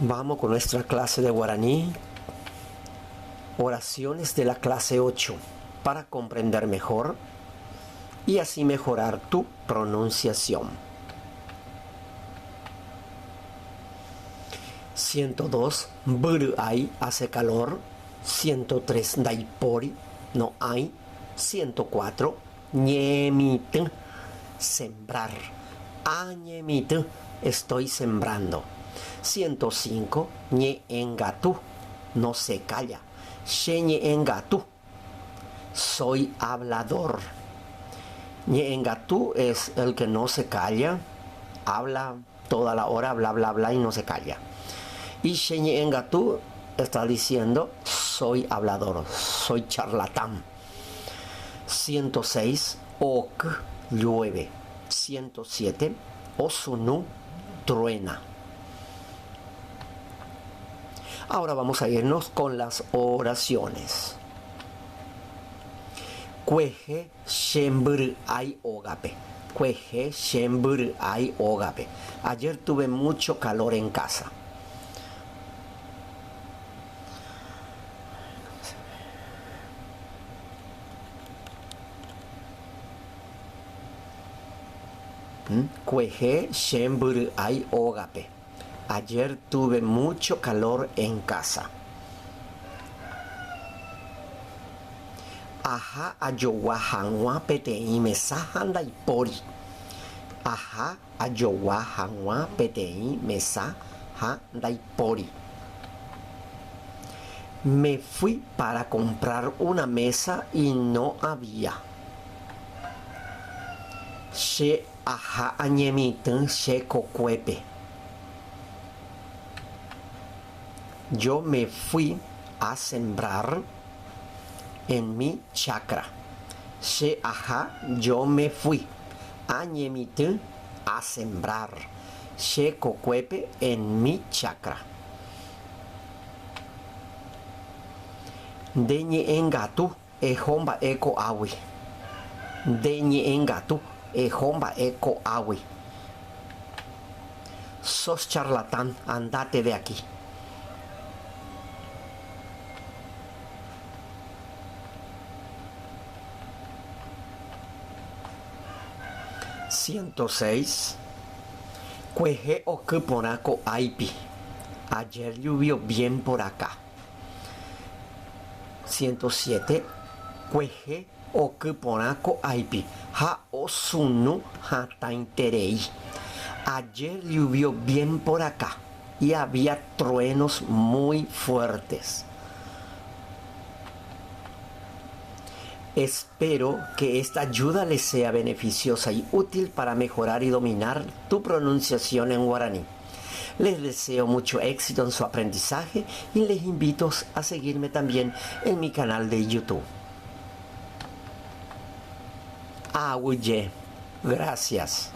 Vamos con nuestra clase de guaraní. Oraciones de la clase 8 para comprender mejor y así mejorar tu pronunciación. 102. Buruay hace calor. 103. Daipori no hay. 104. Ñemit sembrar. Añemit estoy sembrando. 105. Ñe engatu no se calla. Sheñe engatu soy hablador. Ñe engatu es el que no se calla, habla toda la hora, bla bla bla y no se calla. Y Sheñe engatu está diciendo soy hablador, soy charlatán. 106. Ok llueve. 107. Osunu truena. Ahora vamos a irnos con las oraciones. Cueje shembur ay ogape. Cueje shembur ay ogape. Ayer tuve mucho calor en casa. Cueje shembur ay ogape. Ayer tuve mucho calor en casa. Aja ayowa hanwa PTI mesahan daipori. Aja ayowa hanwa PTI mesahan daipori. Me fui para comprar una mesa y no había. She aja añemitan she cocuepe. Yo me fui a sembrar en mi chacra. She aja, yo me fui. Añemite, a sembrar. She cocuepe en mi chacra. Deñe engatu, ejomba eco awi. Deñe engatu, ejomba eco awi. Sos charlatán, andate de aquí. 106. Cueje ocuponaco aipi. Ayer llovió bien por acá. 107. Cueje ocuponaco aipi. Ha osunu ha tainterei. Ayer llovió bien por acá y había truenos muy fuertes. Espero que esta ayuda les sea beneficiosa y útil para mejorar y dominar tu pronunciación en guaraní. Les deseo mucho éxito en su aprendizaje y les invito a seguirme también en mi canal de YouTube. Awuye. Gracias.